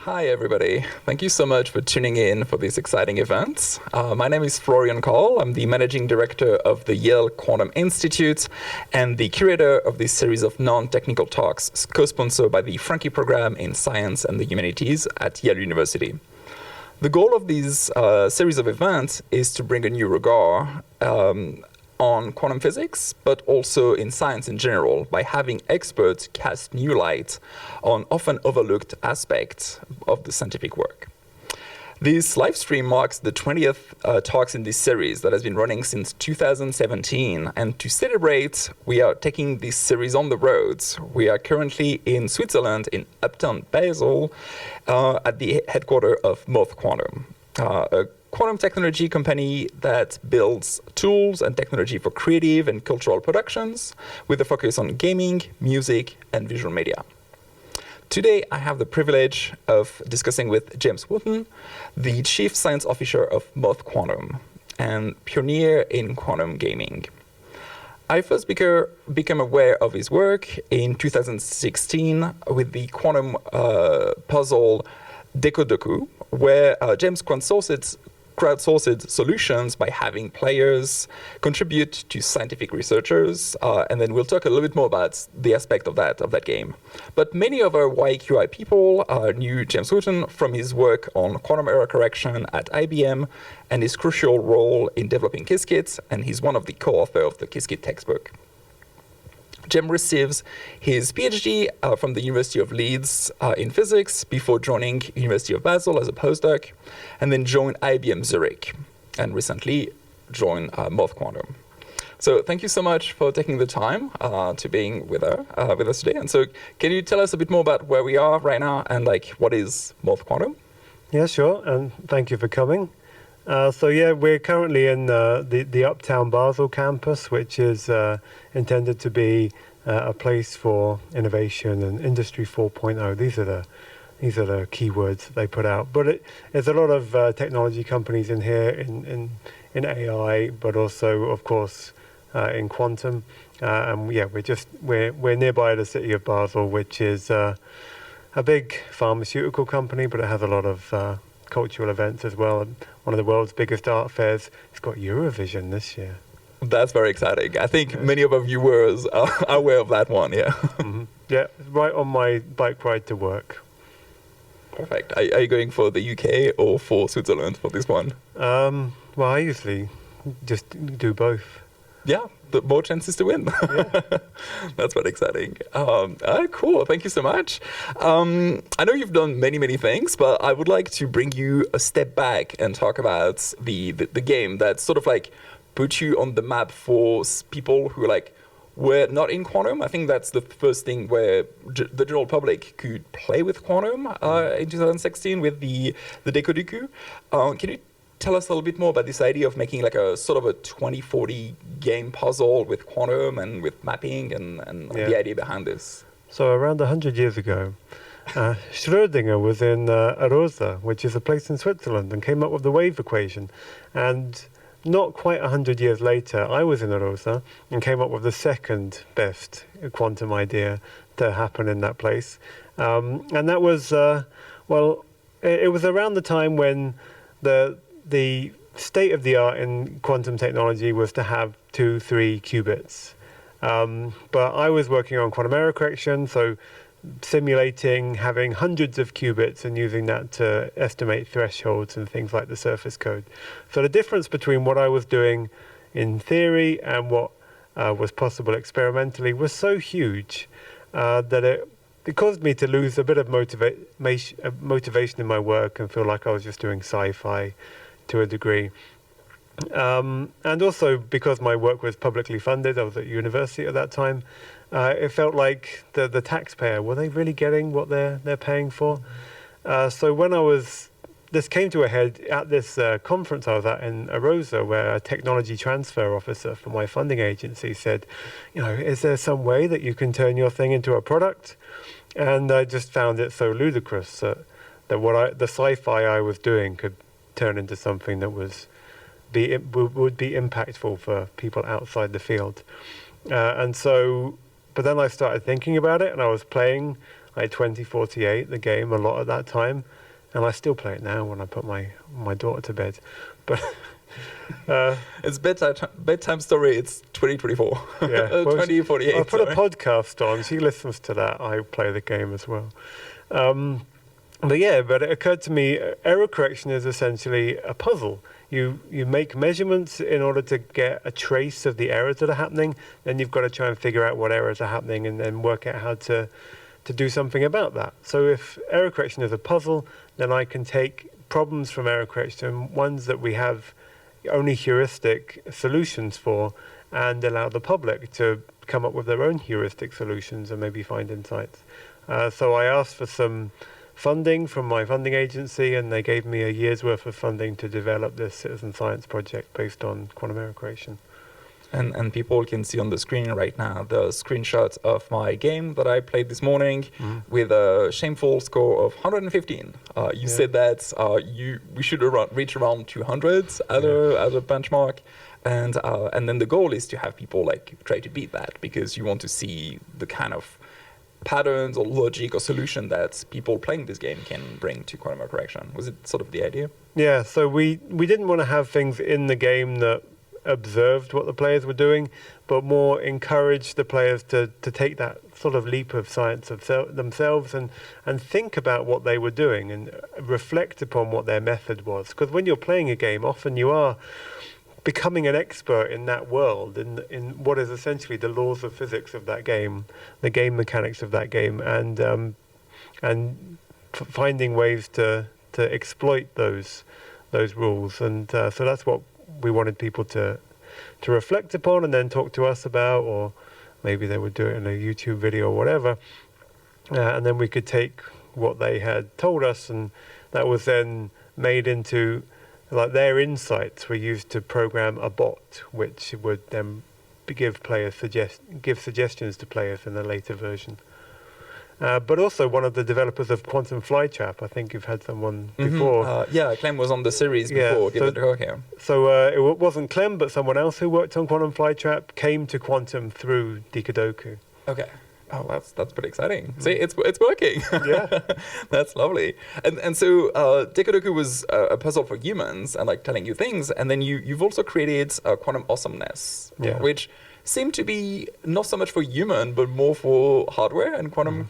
Hi, everybody. Thank you so much for tuning in for this exciting event. My name is Florian Carle. I'm the Managing Director of the Yale Quantum Institute and the curator of this series of non-technical talks co-sponsored by the Franke Program in Science and the Humanities at Yale University. The goal of these series of events is to bring a new regard on quantum physics, but also in science in general, by having experts cast new light on often overlooked aspects of the scientific work. This live stream marks the 20th talks in this series that has been running since 2017. And to celebrate, we are taking this series on the road. We are currently in Switzerland, in UptownBasel, at the headquarters of Moth Quantum, a quantum technology company that builds tools and technology for creative and cultural productions with a focus on gaming, music, and visual media. Today, I have the privilege of discussing with James Wootton, the Chief Science Officer of Moth Quantum and pioneer in quantum gaming. I first became aware of his work in 2016 with the quantum puzzle Decodoku, where James crowdsourced solutions by having players contribute to scientific researchers, and then we'll talk a little bit more about the aspect of that game. But many other YQI people knew James Wootton from his work on quantum error correction at IBM and his crucial role in developing Qiskit, and he's one of the co-authors of the Qiskit textbook. Jem receives his PhD from the University of Leeds in physics before joining University of Basel as a postdoc, and then joined IBM Zurich, and recently joined Moth Quantum. So thank you so much for taking the time to being with us today. And so can you tell us a bit more about where we are right now and what is Moth Quantum? Yeah, sure, and thank you for coming. We're currently in the UptownBasel campus, which is intended to be a place for innovation and Industry 4.0. These are the keywords that they put out. But there's a lot of technology companies in here in AI, but also, of course, in quantum. We're nearby the city of Basel, which is a big pharmaceutical company, but it has a lot of cultural events as well. One of the world's biggest art fairs. It's got Eurovision this year. That's very exciting. I think many of our viewers are aware of that one, yeah. Mm-hmm. Yeah, right on my bike ride to work. Perfect. Are you going for the UK or for Switzerland for this one? Well, I usually just do both. Yeah, the more chances to win. Yeah. That's very exciting. Cool. Thank you so much. I know you've done many things, but I would like to bring you a step back and talk about the game that sort of put you on the map for people who were not in quantum. I think that's the first thing where the general public could play with quantum in 2016 with the Decodoku. Can you tell us a little bit more about this idea of making a sort of a 2040 game puzzle with quantum and with mapping and the idea behind this? So around 100 years ago, Schrödinger was in Arosa, which is a place in Switzerland, and came up with the wave equation. And not quite 100 years later, I was in Arosa and came up with the second best quantum idea to happen in that place. And that was, it was around the time when the state of the art in quantum technology was to have 2-3 qubits. But I was working on quantum error correction, so simulating having hundreds of qubits and using that to estimate thresholds and things like the surface code. So the difference between what I was doing in theory and what was possible experimentally was so huge that it caused me to lose a bit of motivation in my work and feel like I was just doing sci-fi to a degree. And also because my work was publicly funded, I was at university at that time, it felt like the taxpayer, were they really getting what they're paying for? So when this came to a head at this conference I was at in Arosa, where a technology transfer officer from my funding agency said, is there some way that you can turn your thing into a product? And I just found it so ludicrous that the sci-fi I was doing could turn into something that would be impactful for people outside the field. But then I started thinking about it, and I was playing like 2048, the game, a lot at that time. And I still play it now when I put my daughter to bed. But it's bedtime story. It's 2024. Yeah, 2048. I put a podcast on. She listens to that. I play the game as well. But it occurred to me, error correction is essentially a puzzle. You make measurements in order to get a trace of the errors that are happening. Then you've got to try and figure out what errors are happening and then work out how to do something about that. So if error correction is a puzzle, then I can take problems from error correction, ones that we have only heuristic solutions for, and allow the public to come up with their own heuristic solutions and maybe find insights. So I asked for some funding from my funding agency, and they gave me a year's worth of funding to develop this citizen science project based on quantum error correction. And people can see on the screen right now the screenshots of my game that I played this morning with a shameful score of 115. You said that we should reach around 200 as a benchmark, and then the goal is to have people like try to beat that, because you want to see the kind of patterns or logic or solution that people playing this game can bring to quantum error correction. Was it sort of the idea? Yeah, so we didn't want to have things in the game that observed what the players were doing, but more encouraged the players to take that sort of leap of science of themselves and think about what they were doing and reflect upon what their method was. Because when you're playing a game, often you are becoming an expert in that world, in what is essentially the laws of physics of that game, the game mechanics of that game, and finding ways to exploit those rules. And so that's what we wanted people to reflect upon and then talk to us about, or maybe they would do it in a YouTube video or whatever, and then we could take what they had told us, and that was then made into, like, their insights were used to program a bot which would then give suggestions to players in a later version. But also one of the developers of Quantum Flytrap, I think you've had someone before. Clem was on the series before. So it wasn't Clem, but someone else who worked on Quantum Flytrap came to Quantum through Decodoku. Okay. Oh, that's pretty exciting. See, it's working. Yeah. That's lovely. And so Decodoku was a puzzle for humans and like telling you things, and then you've also created Quantum Awesomeness, which seem to be not so much for human, but more for hardware and quantum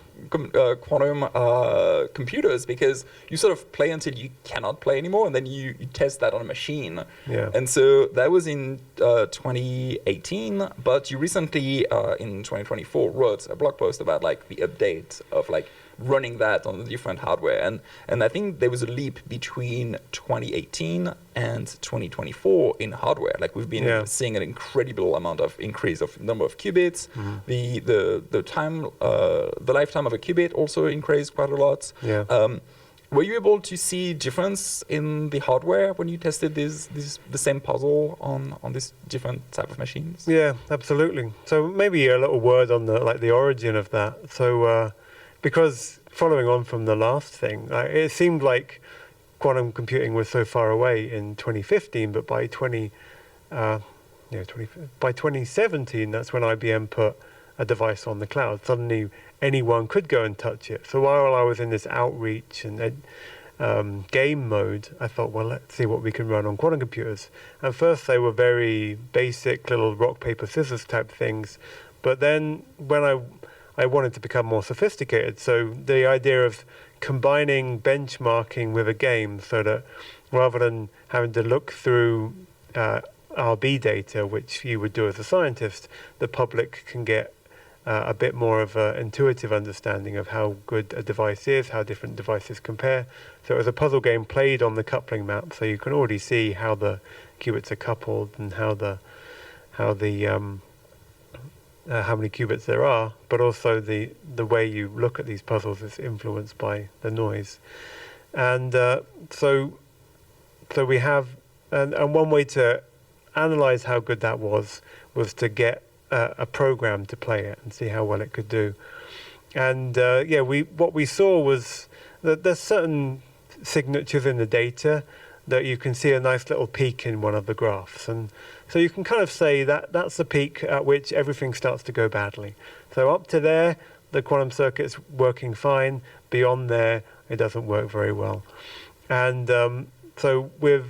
computers, because you sort of play until you cannot play anymore, and then you test that on a machine. Yeah. And so that was in 2018, but you recently, in 2024, wrote a blog post about like the update of like running that on the different hardware. And I think there was a leap between 2018 and 2024 in hardware. Like we've been seeing an incredible amount of increase of number of qubits. The time, the lifetime of a qubit also increased quite a lot. Were you able to see difference in the hardware when you tested the same puzzle on this different type of machines? Yeah, absolutely. So maybe a little word on the origin of that. So because following on from the last thing, it seemed like quantum computing was so far away in 2015, but by 2017, that's when IBM put a device on the cloud. Suddenly, anyone could go and touch it. So while I was in this outreach and game mode, I thought, well, let's see what we can run on quantum computers. And first, they were very basic little rock, paper, scissors type things. But then when I wanted to become more sophisticated, so the idea of combining benchmarking with a game, so that rather than having to look through RB data, which you would do as a scientist, the public can get a bit more of an intuitive understanding of how good a device is, how different devices compare. So it was a puzzle game played on the coupling map, so you can already see how the qubits are coupled and how many qubits there are, but also the way you look at these puzzles is influenced by the noise. And so we have, and one way to analyze how good that was to get a program to play it and see how well it could do. And what we saw was that there's certain signatures in the data that you can see a nice little peak in one of the graphs. And so you can kind of say that that's the peak at which everything starts to go badly. So up to there, the quantum circuit's working fine. Beyond there, it doesn't work very well. And so with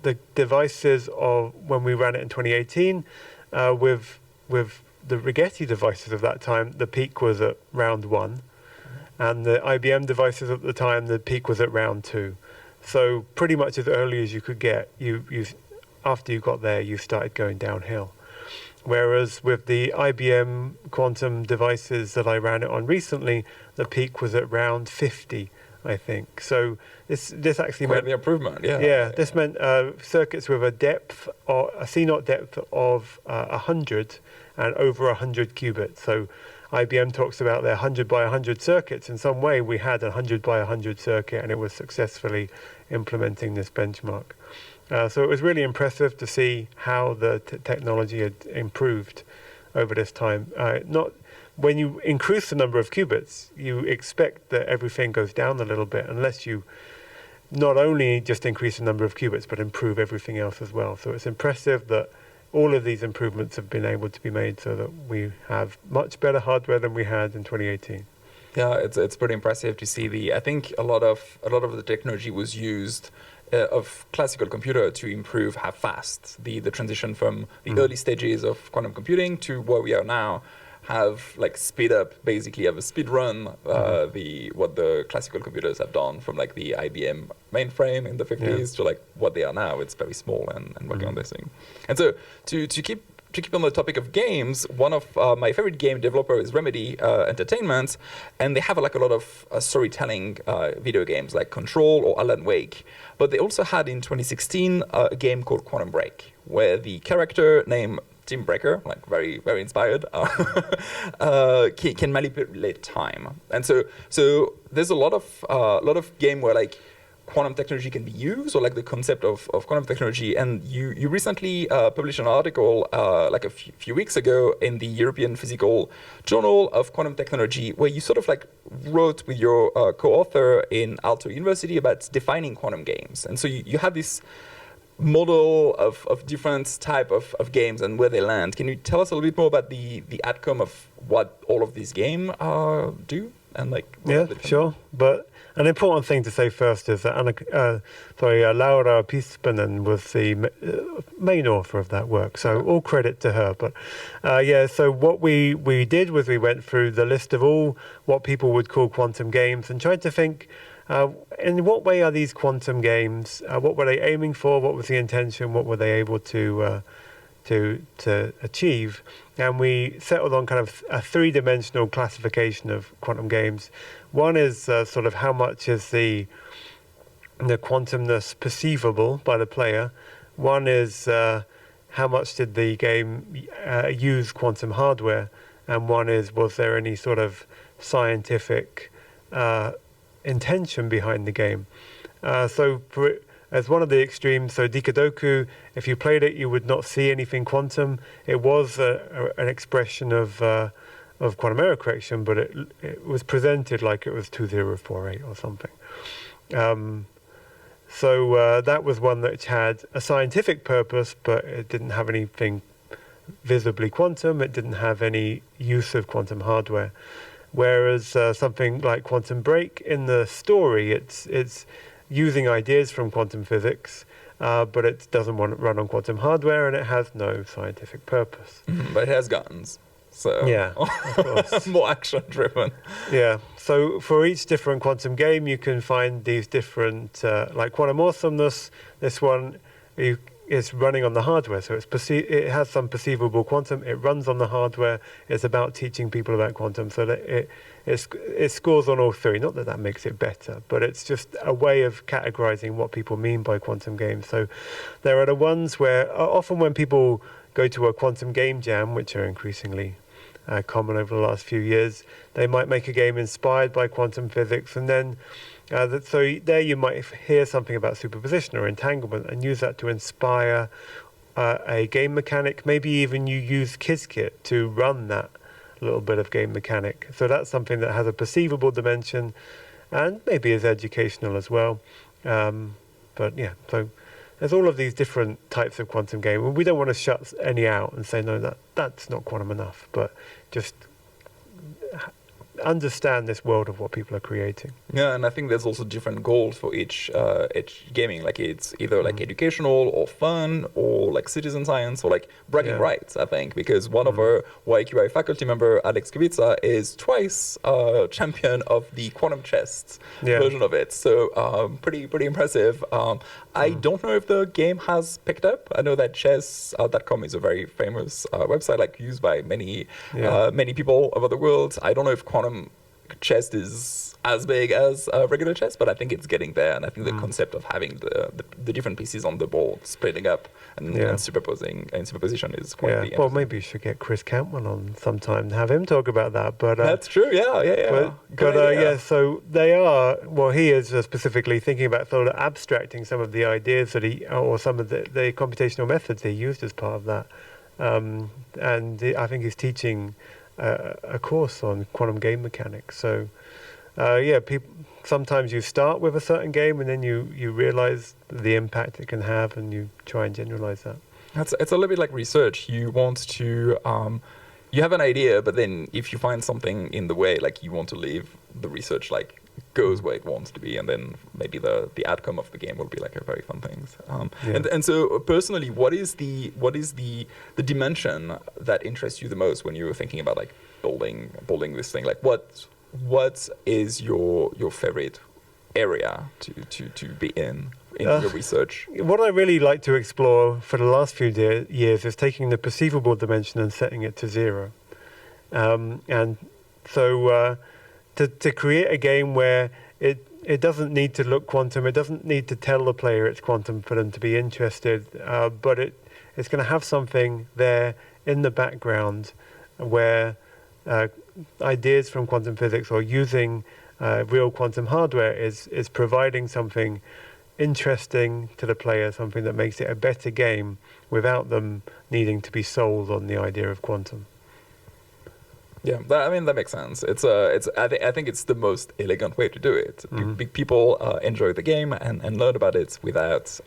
the devices of when we ran it in 2018, with the Rigetti devices of that time, the peak was at round 1. And the IBM devices at the time, the peak was at round 2. So pretty much as early as you could get, after you got there, you started going downhill. Whereas with the IBM quantum devices that I ran it on recently, the peak was at round 50, I think. So this actually Quite meant the improvement, yeah. Yeah, this meant circuits with a depth, or a C0 depth of 100 and over 100 qubits. So IBM talks about their 100 by 100 circuits. In some way, we had a 100 by 100 circuit, and it was successfully implementing this benchmark. So it was really impressive to see how the technology had improved over this time. Not when you increase the number of qubits, you expect that everything goes down a little bit, unless you not only just increase the number of qubits, but improve everything else as well. So it's impressive that all of these improvements have been able to be made so that we have much better hardware than we had in 2018. Yeah, it's pretty impressive to see I think a lot of the technology was used of classical computer to improve how fast the transition from the early stages of quantum computing to where we are now have like speed up, basically have a speed run what the classical computers have done from like the IBM mainframe in the 50s to like what they are now. It's very small and working on this thing. And so to keep on the topic of games, one of my favorite game developers is Remedy Entertainment, and they have like a lot of storytelling video games like Control or Alan Wake. But they also had in 2016 a game called Quantum Break, where the character named Tim Breaker, like very, very inspired, can manipulate time. And so there's a lot of game where like quantum technology can be used, or like the concept of quantum technology. And you recently published an article like a few weeks ago in the European Physical Journal of Quantum Technology, where you sort of like wrote with your co-author in Aalto University about defining quantum games. And so you have this model of different type of games and where they land. Can you tell us a little bit more about the outcome of what all of these games do? And like sure. But an important thing to say first is that Laura Pispanen was the main author of that work, so all credit to her. But so what we did was we went through the list of all what people would call quantum games and tried to think, in what way are these quantum games? What were they aiming for? What was the intention? What were they able to achieve? And we settled on kind of a three-dimensional classification of quantum games. One is sort of how much is the quantumness perceivable by the player. One is how much did the game use quantum hardware, and one is, was there any sort of scientific intention behind the game? As one of the extremes, so Decodoku, if you played it, you would not see anything quantum. It was an expression of quantum error correction, but it was presented like it was 2048 or something. That was one that had a scientific purpose, but it didn't have anything visibly quantum. It didn't have any use of quantum hardware. Whereas something like Quantum Break, in the story, it's using ideas from quantum physics, but it doesn't want to run on quantum hardware, and it has no scientific purpose. But it has guns, so yeah, of course. More action-driven. Yeah. So for each different quantum game, you can find these different, like Quantum Awesomeness. This one is running on the hardware, so it has some perceivable quantum. It runs on the hardware. It's about teaching people about quantum, so that it scores on all three. Not that that makes it better, but it's just a way of categorizing what people mean by quantum games. So there are the ones where often when people go to a quantum game jam, which are increasingly common over the last few years, they might make a game inspired by quantum physics, and then so there you might hear something about superposition or entanglement and use that to inspire a game mechanic. Maybe even you use Qiskit to run that little bit of game mechanic. So that's something that has a perceivable dimension and maybe is educational as well. But yeah, so there's all of these different types of quantum game. We don't want to shut any out and say, no, that's not quantum enough, but just understand this world of what people are creating. Yeah, and I think there's also different goals for each gaming. Like it's either like educational or fun or like citizen science or like bragging rights, I think, because one of our YQI faculty member, Alex Kubica, is twice champion of the quantum chess version of it. So pretty impressive. I don't know if the game has picked up. I know that chess.com is a very famous website, like used by many people over the world. I don't know if quantum chess is as big as regular chess, but I think it's getting there. And I think the concept of having the different pieces on the board, splitting up and superposition is quite interesting. Well, maybe you should get Chris Campbell on sometime and have him talk about that. But that's true. Yeah. So they are. Well, he is specifically thinking about sort of abstracting some of the ideas that or some of the computational methods he used as part of that. And I think he's teaching a course on quantum game mechanics. So, people sometimes you start with a certain game and then you realize the impact it can have, and you try and generalize that. It's a little bit like research. You want to you have an idea, but then if you find something in the way, like you want to leave the research like goes where it wants to be, and then maybe the outcome of the game will be like a very fun thing. And so personally, what is the dimension that interests you the most when you're thinking about like building this thing? Like what is your favorite area to be in your research? What I really like to explore for the last few years is taking the perceivable dimension and setting it to 0. And so to create a game where it doesn't need to look quantum, it doesn't need to tell the player it's quantum for them to be interested, but it's going to have something there in the background where ideas from quantum physics or using real quantum hardware is providing something interesting to the player, something that makes it a better game without them needing to be sold on the idea of quantum. Yeah, that makes sense. I think it's the most elegant way to do it. People enjoy the game and learn about it without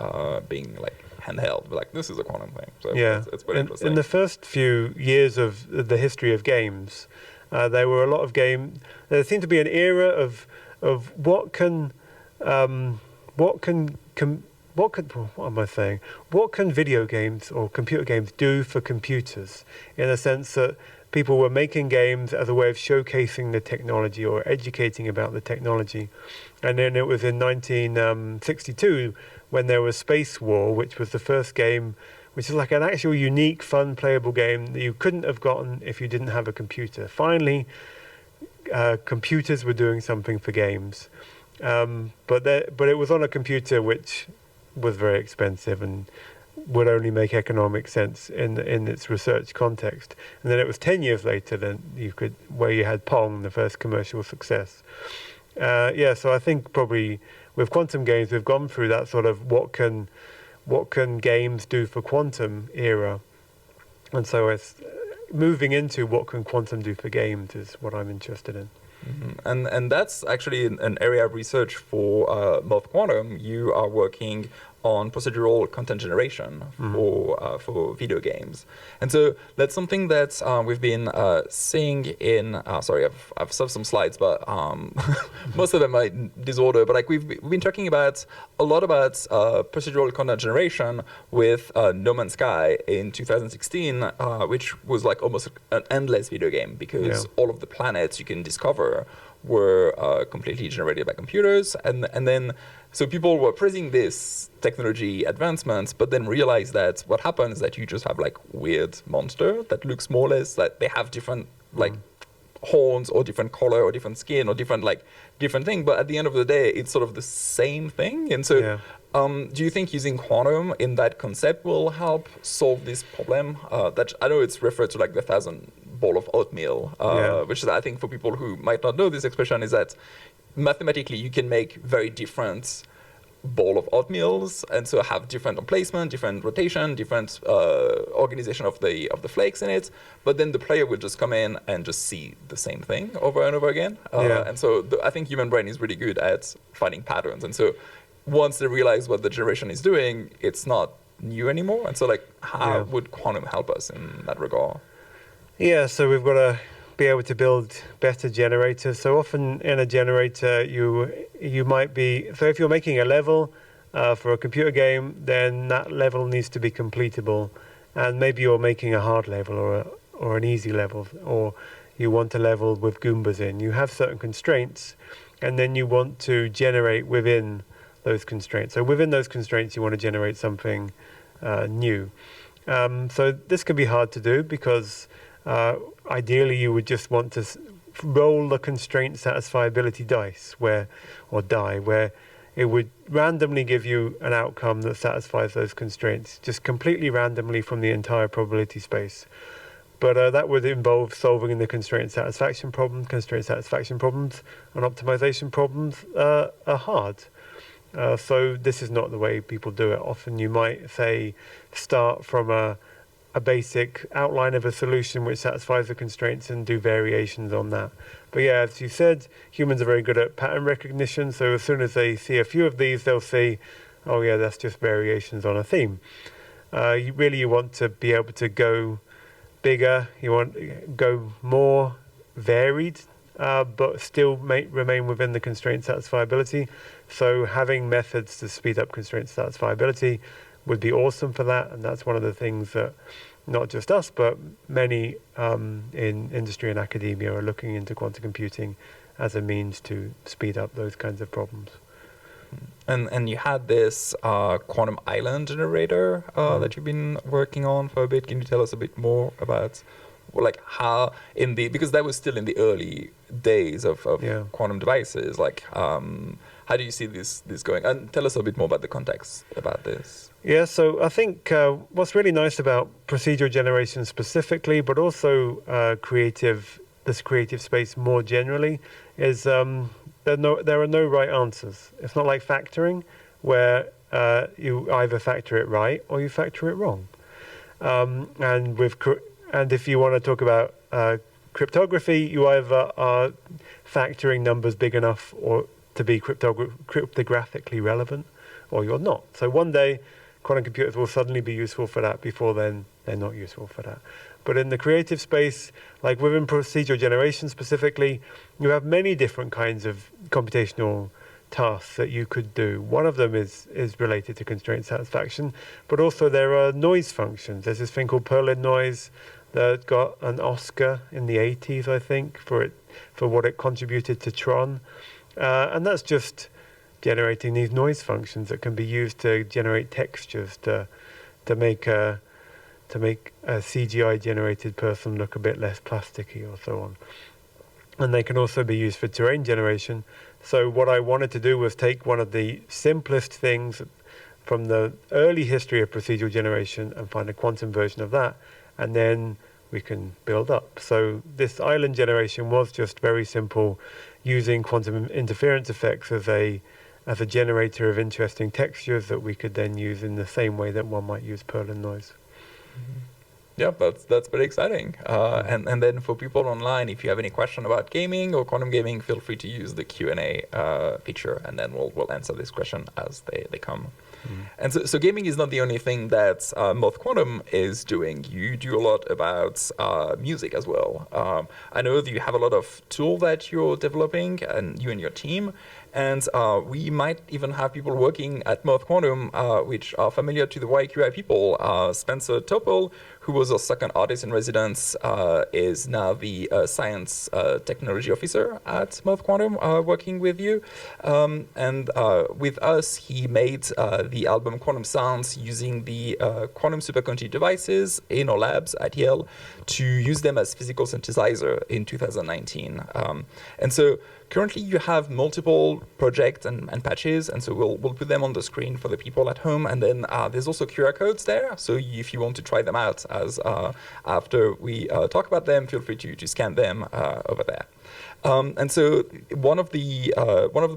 being like handheld. Like, this is a quantum thing. So it's very interesting. In the first few years of the history of games, there were a lot of games. There seemed to be an era of what can video games or computer games do for computers, in a sense that people were making games as a way of showcasing the technology or educating about the technology. And then it was in 1962 when there was Space War, which was the first game, which is like an actual unique, fun, playable game that you couldn't have gotten if you didn't have a computer. Finally, computers were doing something for games. But it was on a computer which was very expensive and would only make economic sense in its research context. And then it was 10 years later where you had Pong, the first commercial success. So I think probably with quantum games we've gone through that sort of what can games do for quantum era, and so it's moving into what can quantum do for games is what I'm interested in. And that's actually an area of research for Moth Quantum. You are working on procedural content generation for video games. And so that's something that we've been seeing in, I've saved some slides, but most of them are in disorder, but like we've been talking about a lot about procedural content generation with No Man's Sky in 2016, which was like almost an endless video game because all of the planets you can discover were completely generated by computers, and then so people were praising this technology advancements, but then realized that what happens is that you just have like weird monster that looks more or less like they have different like horns or different color or different skin or different thing, but at the end of the day it's sort of the same thing. And so do you think using quantum in that concept will help solve this problem? That I know it's referred to like the 1,000 bowl of oatmeal, which is, I think, for people who might not know this expression, is that mathematically you can make very different bowl of oatmeals, and so have different emplacement, different rotation, different organization of the flakes in it, but then the player will just come in and just see the same thing over and over again. And so I think human brain is really good at finding patterns, and so once they realize what the generation is doing, it's not new anymore. And so like how would quantum help us in that regard? So we've got be able to build better generators. So often in a generator, you might be, so if you're making a level for a computer game, then that level needs to be completable. And maybe you're making a hard level or an easy level, or you want a level with Goombas in. You have certain constraints, and then you want to generate within those constraints. So within those constraints, you want to generate something new. So this can be hard to do because ideally you would just want to roll the constraint satisfiability dice where it would randomly give you an outcome that satisfies those constraints, just completely randomly from the entire probability space. But that would involve solving the constraint satisfaction problem. Constraint satisfaction problems and optimization problems are hard. So this is not the way people do it. Often you might say start from a basic outline of a solution which satisfies the constraints and do variations on that. But yeah, as you said, humans are very good at pattern recognition. So as soon as they see a few of these, they'll see, oh yeah, that's just variations on a theme. You want to be able to go bigger. You want to go more varied, but still remain within the constraint satisfiability. So having methods to speed up constraint satisfiability would be awesome for that. And that's one of the things that not just us, but many in industry and academia are looking into quantum computing as a means to speed up those kinds of problems. And you had this quantum island generator that you've been working on for a bit. Can you tell us a bit more about like how because that was still in the early days of quantum devices, like how do you see this going? And tell us a bit more about the context about this. Yeah, so I think what's really nice about procedural generation specifically, but also this creative space more generally, is there are no right answers. It's not like factoring, where you either factor it right or you factor it wrong. And if you want to talk about cryptography, you either are factoring numbers big enough or to be cryptographically relevant, or you're not. So one day, quantum computers will suddenly be useful for that. Before then, they're not useful for that. But in the creative space, like within procedural generation specifically, you have many different kinds of computational tasks that you could do. One of them is related to constraint satisfaction, but also there are noise functions. There's this thing called Perlin noise that got an Oscar in the 80s, I think, for what it contributed to Tron. And that's just generating these noise functions that can be used to generate textures to make a CGI generated person look a bit less plasticky or so on. And they can also be used for terrain generation. So what I wanted to do was take one of the simplest things from the early history of procedural generation and find a quantum version of that, and then we can build up. So this island generation was just very simple, using quantum interference effects as a generator of interesting textures that we could then use in the same way that one might use Perlin noise. Mm-hmm. Yeah, that's pretty exciting. And then for people online, if you have any question about gaming or quantum gaming, feel free to use the Q&A feature, and then we'll answer this question as they come. And so gaming is not the only thing that Moth Quantum is doing. You do a lot about music as well. I know that you have a lot of tools that you're developing, and you and your team. And we might even have people working at Moth Quantum, which are familiar to the YQI people. Spencer Topol, who was our second artist in residence, is now the science technology officer at Moth Quantum, working with you. And with us, he made the album Quantum Sounds using the quantum superconducting devices in our labs at Yale to use them as physical synthesizer in 2019. And so currently, you have multiple projects and patches, and so we'll put them on the screen for the people at home. And then there's also QR codes there, so if you want to try them out as after we talk about them, feel free to scan them over there. And so one of the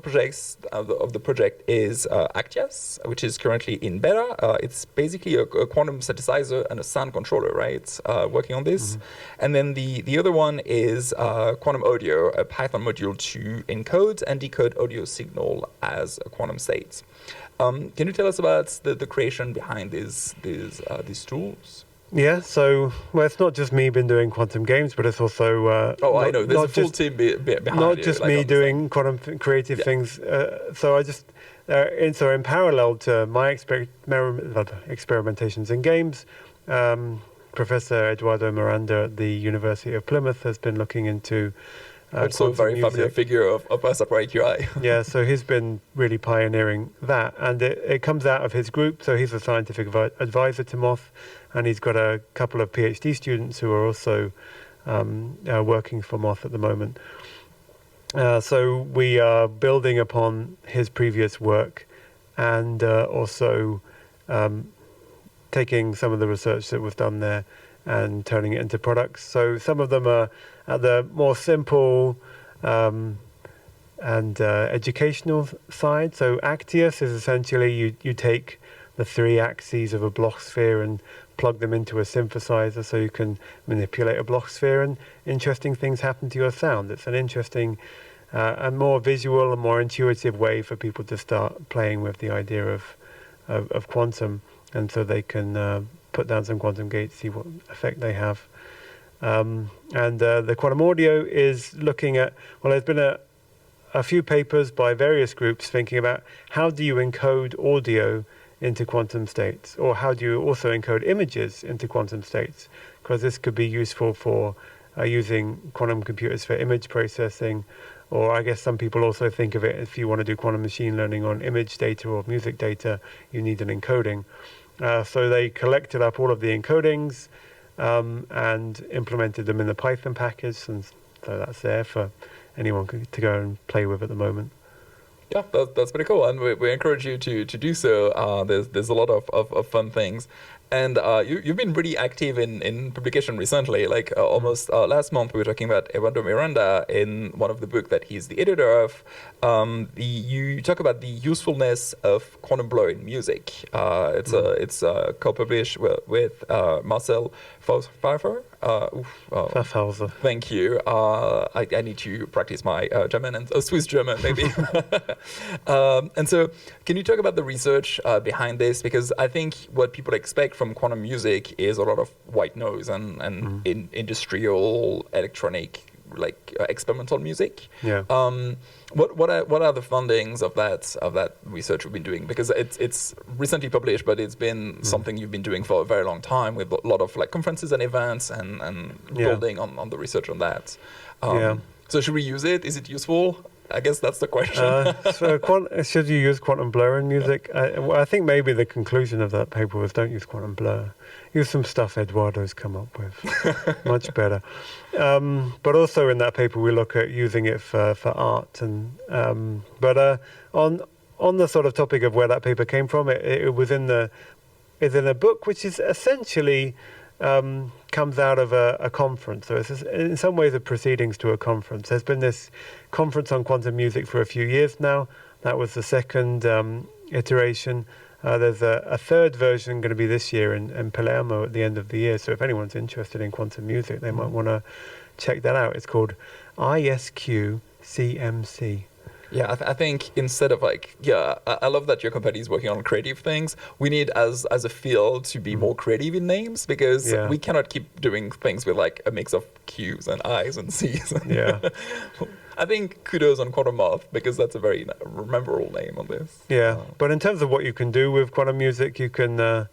projects of the project is Actias, which is currently in beta. It's basically a quantum synthesizer and a sound controller, right? Working on this. Mm-hmm. And then the other one is Quantum Audio, a Python module to encode and decode audio signal as a quantum state. Can you tell us about the creation behind these tools? Yeah, so well, it's not just me been doing quantum games, but it's also I know. There's a full team behind not you. just like, me on this thing. doing quantum creative things. So I just in parallel to my experimentations in games, Professor Eduardo Miranda at the University of Plymouth has been looking into Also a quantum very familiar music. figure of us at QI. Yeah, so he's been really pioneering that, and it comes out of his group. So he's a scientific advisor to Moth, and he's got a couple of PhD students who are also working for Moth at the moment. So we are building upon his previous work, and also taking some of the research that was done there and turning it into products. So some of them are at the more simple and educational side. So Actius is essentially you take the 3 axes of a Bloch sphere and plug them into a synthesizer so you can manipulate a Bloch sphere, and interesting things happen to your sound. It's an interesting and more visual and more intuitive way for people to start playing with the idea of quantum, and so they can put down some quantum gates, see what effect they have. And the quantum audio is looking at, well, there's been a few papers by various groups thinking about how do you encode audio into quantum states, or how do you also encode images into quantum states, because this could be useful for using quantum computers for image processing, or I guess some people also think of it, if you want to do quantum machine learning on image data or music data, you need an encoding. So they collected up all of the encodings and implemented them in the Python package, and so that's there for anyone to go and play with at the moment. Yeah, that's pretty cool, and we encourage you to do so. There's a lot of fun things, and you've been really active in publication recently. Like almost last month, we were talking about Eduardo Miranda in one of the books that he's the editor of. You talk about the usefulness of quantum blur in music. It's co-published with Marcel Pfeiffer. Pfeiffer. Thank you. I need to practice my German and Swiss German, maybe. And so, can you talk about the research behind this? Because I think what people expect from quantum music is a lot of white noise and industrial, electronic, like experimental music. Yeah. What are the findings of that research we've been doing? Because it's recently published, but it's been something you've been doing for a very long time, with a lot of like conferences and events and building on the research on that. So should we use it? Is it useful? I guess that's the question. Should you use quantum blur in music? I think maybe the conclusion of that paper was don't use quantum blur. Use some stuff Eduardo's come up with. Much better. But also in that paper we look at using it for art. But on the sort of topic of where that paper came from, it was in a book which is essentially comes out of a conference. So it's in some ways a proceedings to a conference. There's been this conference on quantum music for a few years now. That was the second iteration. There's a third version going to be this year in Palermo at the end of the year. So if anyone's interested in quantum music, they might want to check that out. It's called ISQ CMC. Yeah, I think instead of I love that your company is working on creative things. We need, as a field, to be more creative in names, because we cannot keep doing things with like a mix of Q's and I's and C's. Yeah. I think kudos on Quantum Moth, because that's a very memorable name on this. Yeah, but in terms of what you can do with quantum music, you can.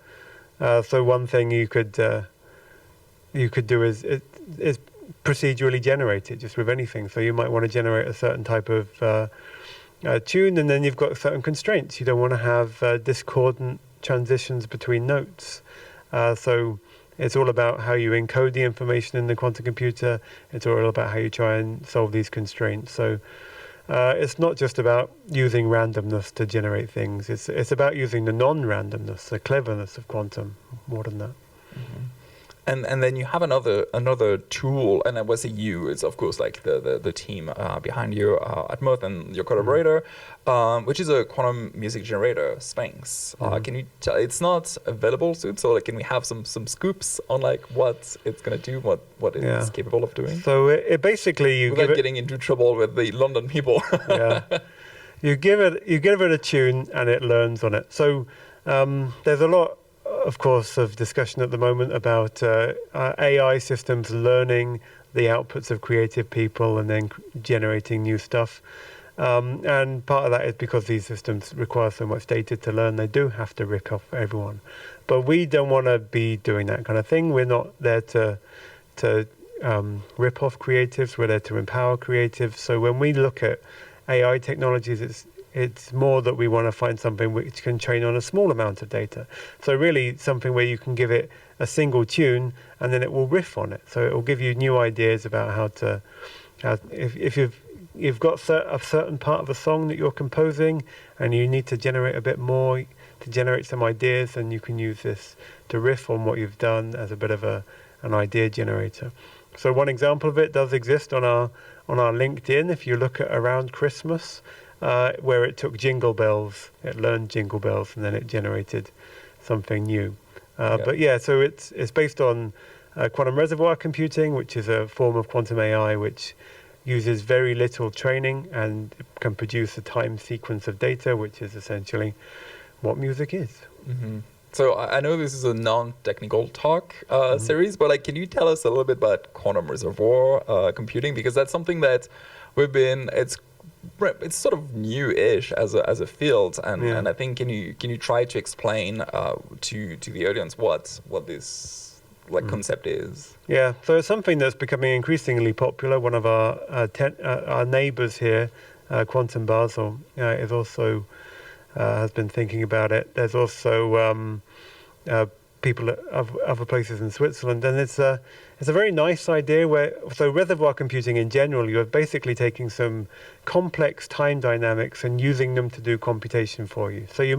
So one thing you could do is procedurally generate it just with anything. So you might want to generate a certain type of tune, and then you've got certain constraints. You don't want to have discordant transitions between notes. So it's all about how you encode the information in the quantum computer. It's all about how you try and solve these constraints. So it's not just about using randomness to generate things. It's about using the non-randomness, the cleverness of quantum, more than that. Mm-hmm. And then you have another tool, and I was say you, it's of course like the team behind you at Moth and your collaborator, which is a quantum music generator, Sphinx. Can you tell? It's not available soon, so like, can we have some scoops on like what it's gonna do, what it's capable of doing? So it basically without getting into trouble with the London people. You give it a tune and it learns on it. So there's a lot of course, of discussion at the moment about AI systems learning the outputs of creative people and then generating new stuff. And part of that is because these systems require so much data to learn, they do have to rip off everyone. But we don't want to be doing that kind of thing. We're not there to rip off creatives. We're there to empower creatives. So when we look at AI technologies, it's more that we want to find something which can train on a small amount of data. So really something where you can give it a single tune and then it will riff on it. So it will give you new ideas about if you've got a certain part of a song that you're composing and you need to generate a bit more to generate some ideas, and you can use this to riff on what you've done as a bit of an idea generator. So one example of it does exist on our LinkedIn. If you look at around Christmas, where it took jingle bells, it learned jingle bells, and then it generated something new. But yeah, so it's based on quantum reservoir computing, which is a form of quantum AI which uses very little training and can produce a time sequence of data, which is essentially what music is. Mm-hmm. So I know this is a non-technical talk series, but can you tell us a little bit about quantum reservoir computing? Because that's something that it's sort of new-ish as a field, and I think can you try to explain to the audience what this concept is? Yeah, so it's something that's becoming increasingly popular. One of our neighbors here, UptownBasel, is also has been thinking about it. There's also people of other places in Switzerland, and it's a very nice idea. So reservoir computing in general, you're basically taking some complex time dynamics and using them to do computation for you. So you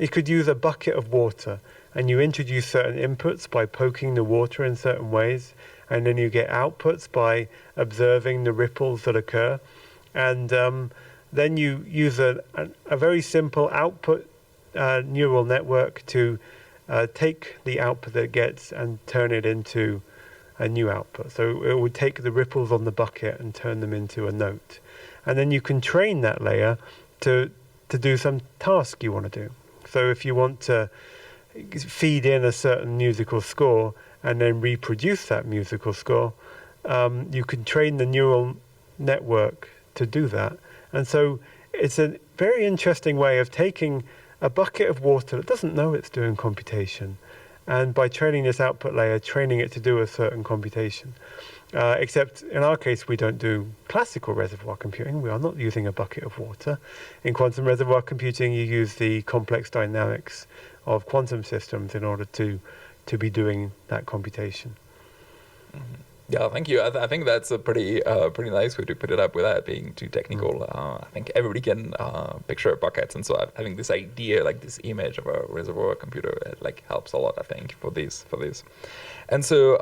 could use a bucket of water, and you introduce certain inputs by poking the water in certain ways, and then you get outputs by observing the ripples that occur, and then you use a very simple output neural network to take the output that it gets and turn it into a new output. So it would take the ripples on the bucket and turn them into a note. And then you can train that layer to do some task you want to do. So if you want to feed in a certain musical score and then reproduce that musical score, you can train the neural network to do that. And so it's a very interesting way of taking a bucket of water that doesn't know it's doing computation, and by training this output layer, training it to do a certain computation. Except in our case, we don't do classical reservoir computing. We are not using a bucket of water. In quantum reservoir computing, you use the complex dynamics of quantum systems in order to be doing that computation. Mm-hmm. Yeah, thank you. I think that's a pretty nice way to put it up without being too technical. I think everybody can picture buckets, and so having this idea, this image of a reservoir computer, it helps a lot. I think for this, and so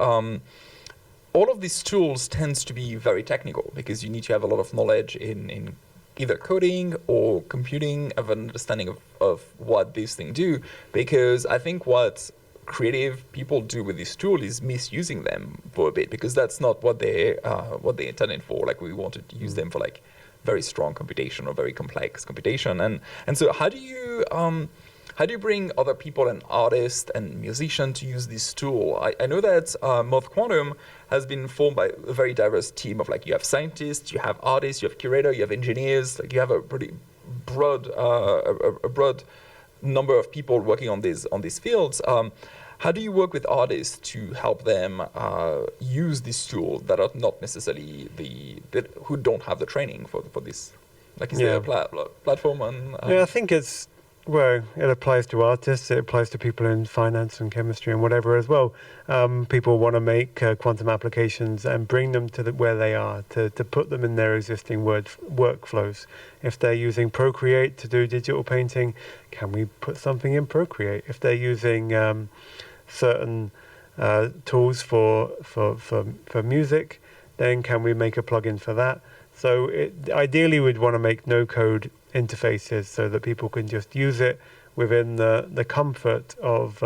all of these tools tends to be very technical because you need to have a lot of knowledge in either coding or computing, of an understanding of what these things do. Because I think what creative people do with this tool is misusing them for a bit, because that's not what they intended for. We wanted to use them for very strong computation or very complex computation, and so how do you bring other people and artists and musicians to use this tool? I know that Moth Quantum has been formed by a very diverse team of you have scientists, you have artists, you have curators, you have engineers, you have a pretty broad number of people working on these fields. How do you work with artists to help them use this tool that are not necessarily who don't have the training for this? Is there a platform? I think it applies to artists, it applies to people in finance and chemistry and whatever as well. People want to make quantum applications and bring them to where they are, to put them in their existing workflows. If they're using Procreate to do digital painting, can we put something in Procreate? If they're using certain tools for music, then can we make a plugin for that? So ideally we'd want to make no-code interfaces so that people can just use it within the comfort of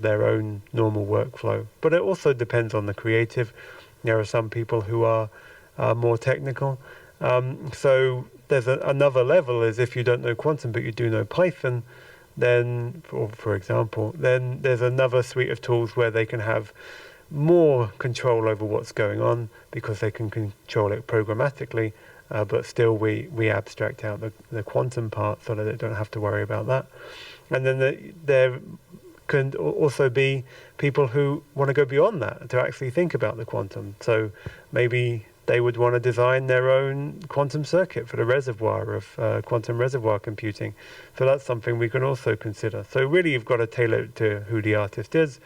their own normal workflow. But it also depends on the creative. There are some people who are more technical. So there's another level is if you don't know quantum but you do know Python, then, for example, then there's another suite of tools where they can have more control over what's going on because they can control it programmatically, but still we abstract out the quantum part so that they don't have to worry about that. And then there can also be people who want to go beyond that to actually think about the quantum. So maybe they would want to design their own quantum circuit for the reservoir of quantum reservoir computing. So that's something we can also consider. So really you've got to tailor it to who the artist is,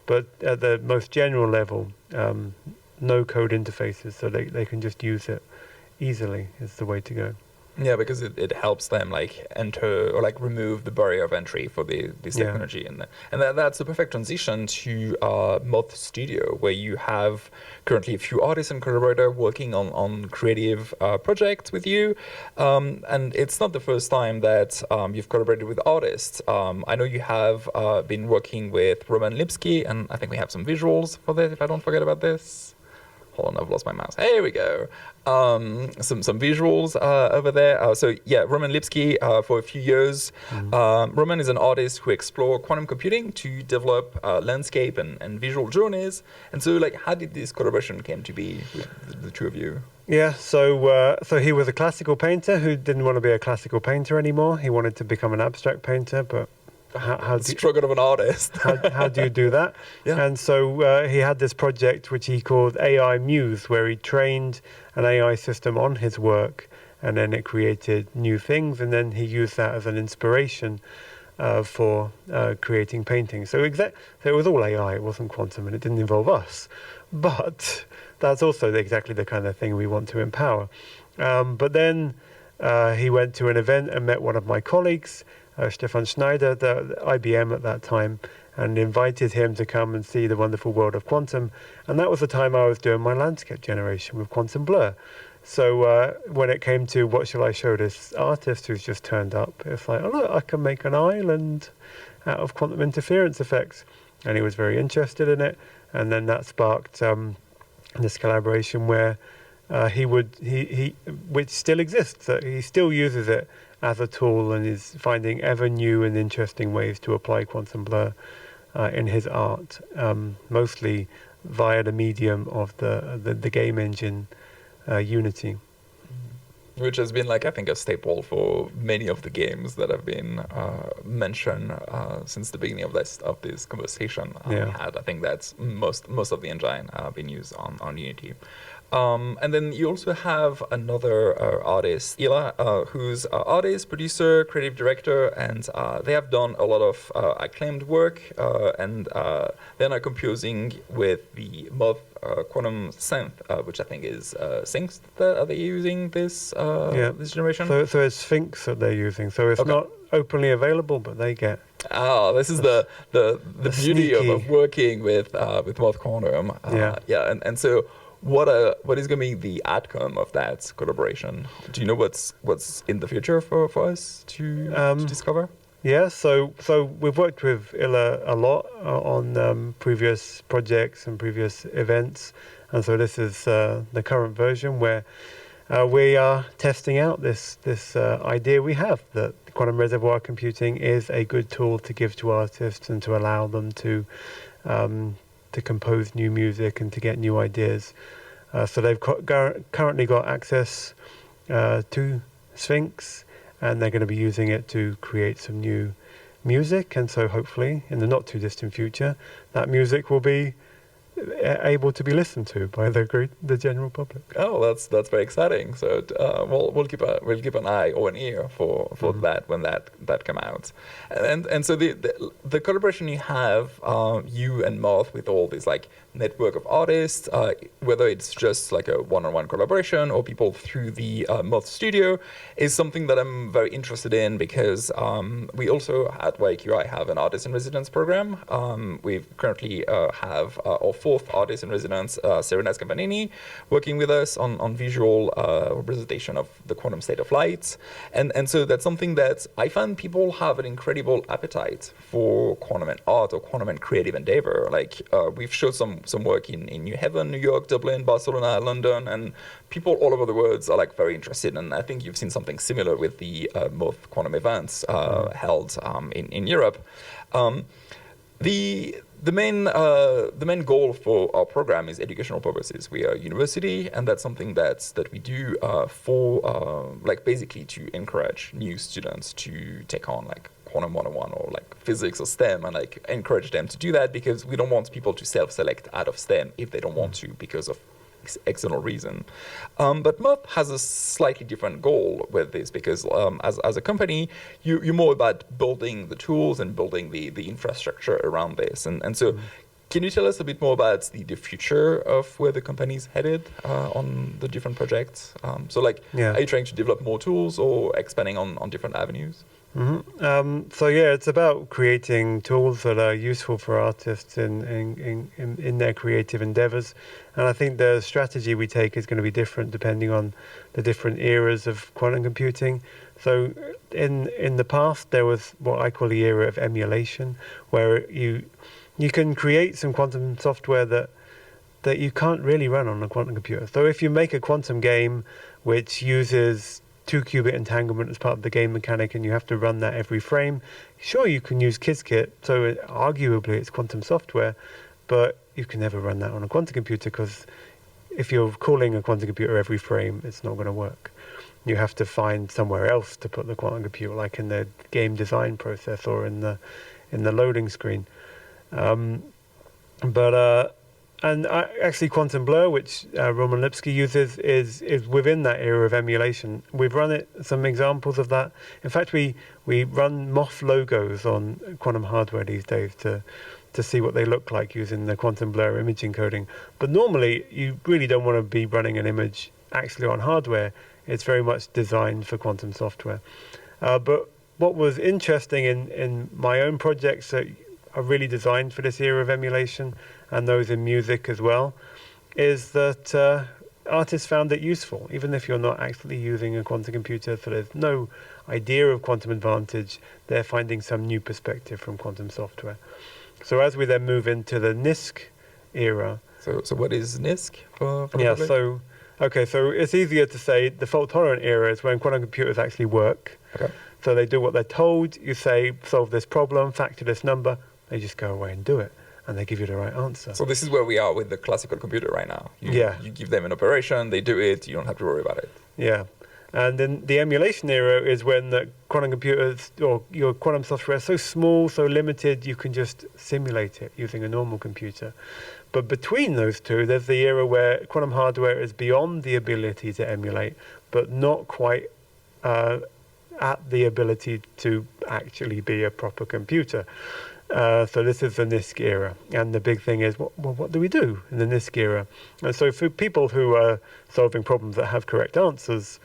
but at the most general level, no code interfaces, so they can just use it easily is the way to go. Yeah, because it helps them like enter or like remove the barrier of entry for this technology, and that's the perfect transition to Moth Studio, where you have currently a few artists and collaborators working on creative projects with you, and it's not the first time that you've collaborated with artists. I know you have been working with Roman Lipsky, and I think we have some visuals for this if I don't forget about this. Hold on, I've lost my mouse. Here we go. Some visuals over there. So yeah, Roman Lipsky for a few years. Roman is an artist who explored quantum computing to develop landscape and visual journeys. And so, like, how did this collaboration came to be with the two of you? Yeah, so he was a classical painter who didn't want to be a classical painter anymore. He wanted to become an abstract painter, but how do struggle of an artist. how do you do that? Yeah. And so he had this project which he called AI Muse, where he trained an AI system on his work, and then it created new things, and then he used that as an inspiration for creating paintings. So it was all AI, it wasn't quantum, and it didn't involve us. But that's also exactly the kind of thing we want to empower. But then he went to an event and met one of my colleagues, Stefan Schneider, the IBM at that time, and invited him to come and see the wonderful world of quantum. And that was the time I was doing my landscape generation with Quantum Blur. So when it came to what shall I show this artist who's just turned up, it's like, oh look, I can make an island out of quantum interference effects. And he was very interested in it. And then that sparked this collaboration where which still exists. He still uses it as a tool and is finding ever new and interesting ways to apply quantum blur in his art, mostly via the medium of the game engine Unity. Which has been, like, I think, a staple for many of the games that have been mentioned since the beginning of this conversation we had. I think that's most of the engine been used on Unity. And then you also have another artist, Ila, who's an artist, producer, creative director, and they have done a lot of acclaimed work, and they're now composing with the Moth Quantum synth, which I think is Synth. Are they using this this generation? So it's Sphinx that they're using. So it's not openly available, but they get. Oh, this is the beauty of working with Moth Quantum. And so. What is going to be the outcome of that collaboration? Do you know what's in the future for us to discover? Yeah, so we've worked with Ila a lot on previous projects and previous events, and so this is the current version where we are testing out this idea we have that quantum reservoir computing is a good tool to give to artists and to allow them to compose new music and to get new ideas. So they've currently got access to Sphinx, and they're going to be using it to create some new music. And so hopefully, in the not too distant future, that music will be able to be listened to by the general public. Oh, that's very exciting. So we'll keep an eye or an ear for that when that come out. And so the collaboration you have, you and Moth, with all this like network of artists, whether it's just like a one-on-one collaboration or people through the Moth Studio, is something that I'm very interested in because we also at YQI have an artist in residence program. We currently have our fourth artist in residence, Serena Scampanini, working with us on visual representation of the quantum state of light. And so that's something that I find people have an incredible appetite for quantum and art or quantum and creative endeavor. Like we've showed some some work in New Haven, New York, Dublin, Barcelona, London, and people all over the world are like very interested. And I think you've seen something similar with the Moth Quantum events held in Europe. The main goal for our program is educational purposes. We are a university, and that's something that we do for like basically to encourage new students to take on like Quantum 101 or like physics or STEM, and like encourage them to do that, because we don't want people to self-select out of STEM if they don't want to because of external reason. But Moth has a slightly different goal with this, because as a company, you're more about building the tools and building the infrastructure around this. And so can you tell us a bit more about the future of where the company's headed on the different projects? So like, are you trying to develop more tools or expanding on different avenues? So yeah, it's about creating tools that are useful for artists in their creative endeavors. And I think the strategy we take is going to be different depending on the different eras of quantum computing. So in the past, there was what I call the era of emulation, where you can create some quantum software that you can't really run on a quantum computer. So if you make a quantum game which uses 2-qubit entanglement as part of the game mechanic, and you have to run that every frame, sure, you can use Qiskit, so arguably it's quantum software, but you can never run that on a quantum computer, because if you're calling a quantum computer every frame, it's not going to work. You have to find somewhere else to put the quantum computer, like in the game design process or in the loading screen. And actually, Quantum Blur, which Roman Lipsky uses, is within that era of emulation. We've run some examples of that. In fact, we run Moth logos on quantum hardware these days to see what they look like using the Quantum Blur image encoding. But normally, you really don't want to be running an image actually on hardware. It's very much designed for quantum software. But what was interesting in my own projects that are really designed for this era of emulation, and those in music as well, is that artists found it useful, even if you're not actually using a quantum computer, so there's no idea of quantum advantage, they're finding some new perspective from quantum software. So as we then move into the NISQ era... So what is NISQ for yeah, public? so it's easier to say the fault-tolerant era is when quantum computers actually work. Okay. So they do what they're told. You say, solve this problem, factor this number. They just go away and do it, and they give you the right answer. So this is where we are with the classical computer right now. You give them an operation, they do it, you don't have to worry about it. Yeah. And then the emulation era is when the quantum computers or your quantum software is so small, so limited, you can just simulate it using a normal computer. But between those two, there's the era where quantum hardware is beyond the ability to emulate, but not quite at the ability to actually be a proper computer. So this is the NISQ era. And the big thing is, what do we do in the NISQ era? And so for people who are solving problems that have correct answers,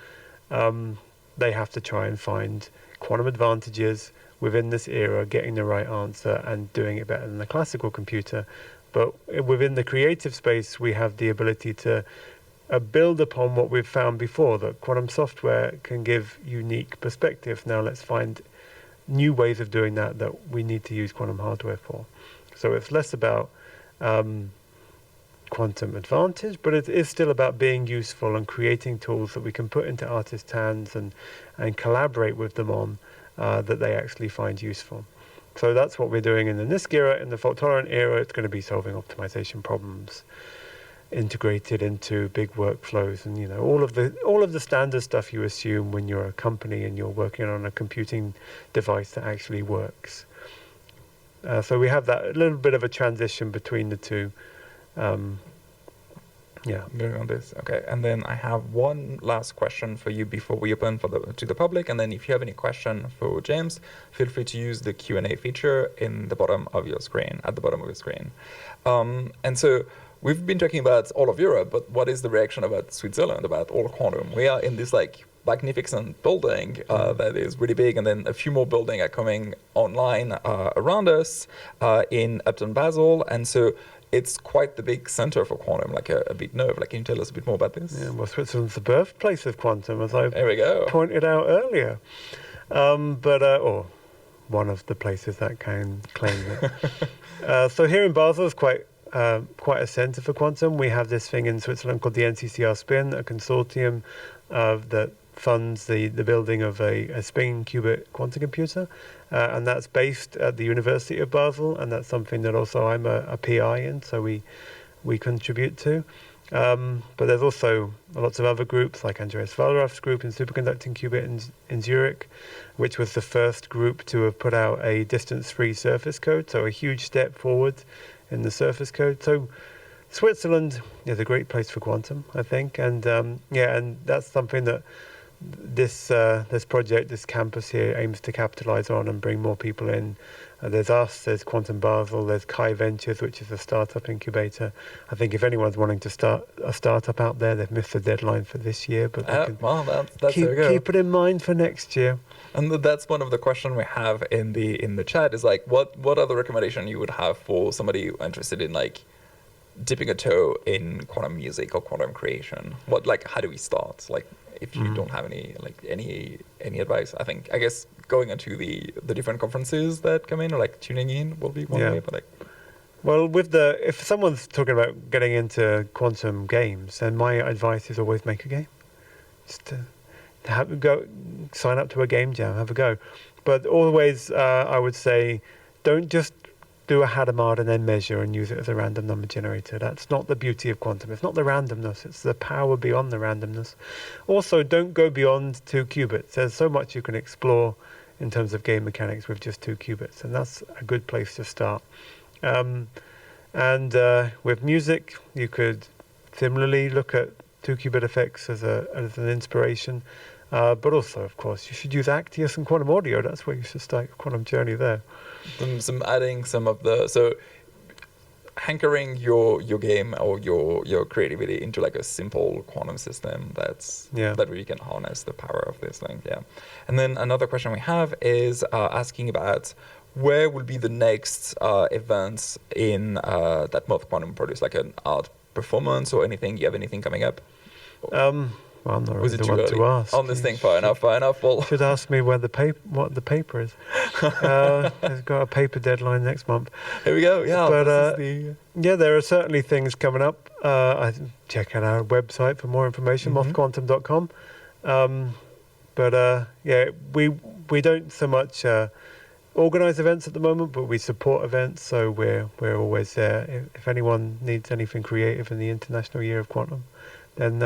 they have to try and find quantum advantages within this era, getting the right answer and doing it better than the classical computer. But within the creative space, we have the ability to build upon what we've found before, that quantum software can give unique perspective. Now let's find new ways of doing that we need to use quantum hardware for. So it's less about quantum advantage, but it is still about being useful and creating tools that we can put into artists' hands and collaborate with them on that they actually find useful. So that's what we're doing in the NISQ era. In the fault-tolerant era, it's going to be solving optimization problems integrated into big workflows, and all of the standard stuff you assume when you're a company and you're working on a computing device that actually works. So we have that a little bit of a transition between the two. Going on this. Okay, and then I have one last question for you before we open to the public, and then if you have any question for James, feel free to use the Q&A feature at the bottom of your screen. And so we've been talking about all of Europe, but what is the reaction about Switzerland, about all quantum? We are in this magnificent building that is really big, and then a few more buildings are coming online around us in UptownBasel, and so it's quite the big center for quantum, like a big nerve. Can you tell us a bit more about this? Yeah, well, Switzerland's the birthplace of quantum, as I pointed out earlier. Or one of the places that can claim it. So here in Basel is quite quite a centre for quantum. We have this thing in Switzerland called the NCCR Spin, a consortium that funds the building of a spin qubit quantum computer, and that's based at the University of Basel, and that's something that also I'm a PI in, so we contribute to. But there's also lots of other groups, like Andreas Wallraff's group in superconducting qubit in Zurich, which was the first group to have put out a distance-free surface code, so a huge step forward in the surface code. So Switzerland is a great place for quantum, I think, and and that's something that this project, this campus here, aims to capitalize on and bring more people in. There's us, there's Quantum Basel, there's Chi Ventures, which is a startup incubator. I think if anyone's wanting to start a startup out there, they've missed the deadline for this year, but that's keep it in mind for next year. And that's one of the questions we have in the chat is like, what other recommendation you would have for somebody interested in like dipping a toe in quantum music or quantum creation? How do we start? Like, if you don't have any advice, I guess going into the different conferences that come in or like tuning in will be one way. But well, if someone's talking about getting into quantum games, then my advice is always make a game. Just go sign up to a game jam, have a go. But always, I would say, don't just do a Hadamard and then measure and use it as a random number generator. That's not the beauty of quantum. It's not the randomness. It's the power beyond the randomness. Also, don't go beyond 2 qubits. There's so much you can explore in terms of game mechanics with just 2 qubits, and that's a good place to start. With music, you could similarly look at 2 qubit effects as an inspiration. But also, of course, you should use Actius and quantum audio. That's where you should start your quantum journey there. Hankering your game or your creativity into like a simple quantum system that really can harness the power of this thing. Yeah. And then another question we have is asking about where will be the next events in that Moth Quantum produce, like an art performance or anything? You have anything coming up? Well, I'm not really the one to ask. On this thing, far enough. Well, should ask me what the paper is. I've got a paper deadline next month. Here we go. Yeah, but there are certainly things coming up. Check out our website for more information, mothquantum.com. We don't so much organize events at the moment, but we support events, so we're always there. If anyone needs anything creative in the International Year of Quantum, then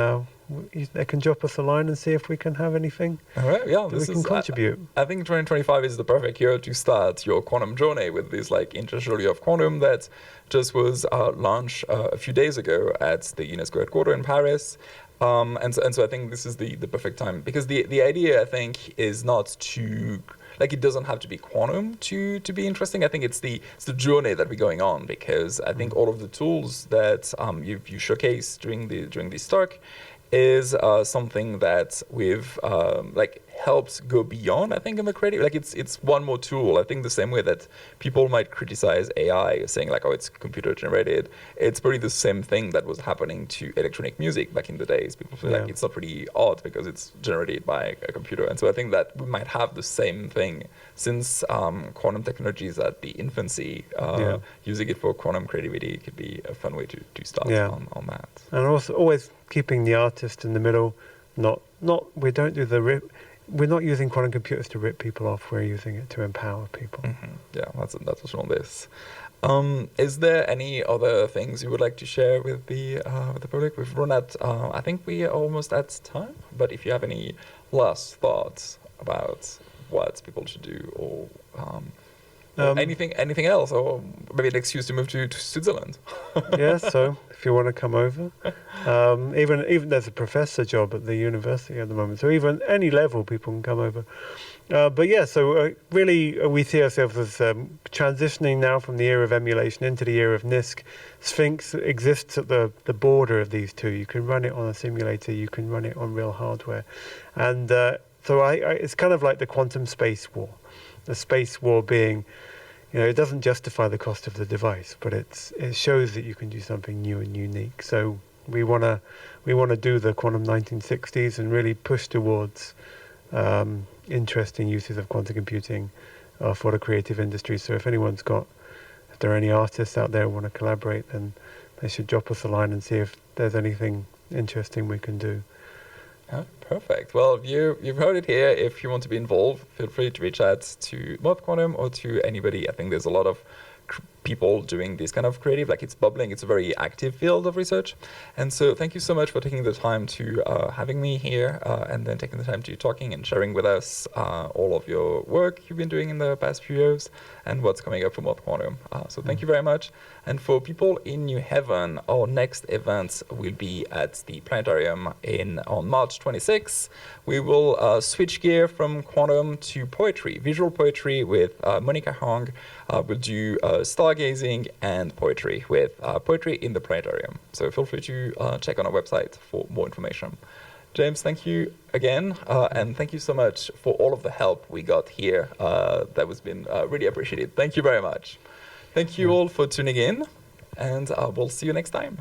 they can drop us a line and see if we can have anything. All right, yeah, we can contribute. I think 2025 is the perfect year to start your quantum journey with this like International Year of Quantum that just was launched a few days ago at the UNESCO headquarters in Paris. And so I think this is the perfect time, because the idea, I think, is not to, like, it doesn't have to be quantum to be interesting. I think it's the journey that we're going on, because I think all of the tools that you showcased during this talk is something that we've helped go beyond, I think, in the creative. Like, it's one more tool. I think the same way that people might criticize AI, saying like, oh, it's computer generated. It's probably the same thing that was happening to electronic music back in the days. People feel like it's not really art because it's generated by a computer. And so I think that we might have the same thing, since quantum technology is at the infancy. Using it for quantum creativity could be a fun way to start on that. And also always keeping the artist in the middle. We don't do the rip. We're not using quantum computers to rip people off. We're using it to empower people. Mm-hmm. Yeah, that's what's on this. Is there any other things you would like to share with the public? We've run out. I think we are almost at time. But if you have any last thoughts about what people should do, or anything else, or maybe an excuse to move to Switzerland. So if you want to come over, even there's a professor job at the university at the moment, so even any level people can come over. Really we see ourselves as transitioning now from the era of emulation into the era of NISQ. Sphinx exists at the border of these two. You can run it on a simulator, you can run it on real hardware, and it's kind of like the quantum space war. The space war being, it doesn't justify the cost of the device, but it shows that you can do something new and unique. So we want to do the quantum 1960s and really push towards interesting uses of quantum computing for the creative industry. So if anyone's got if there are any artists out there who want to collaborate, then they should drop us a line and see if there's anything interesting we can do. Oh, perfect. Well, you've heard it here. If you want to be involved, feel free to reach out to Moth Quantum or to anybody. I think there's a lot of people doing this kind of creative, like it's bubbling. It's a very active field of research. And so thank you so much for taking the time to having me here and then taking the time to talking and sharing with us all of your work you've been doing in the past few years and what's coming up from Moth Quantum. So thank you very much. And for people in New Haven, our next event will be at the planetarium on March 26th. We will switch gear from quantum to poetry, visual poetry with Monica Hong. We'll do stargazing and poetry with poetry in the planetarium. So feel free to check on our website for more information. James, thank you again, and thank you so much for all of the help we got here. That was been really appreciated. Thank you very much. Thank you all for tuning in, and we'll see you next time.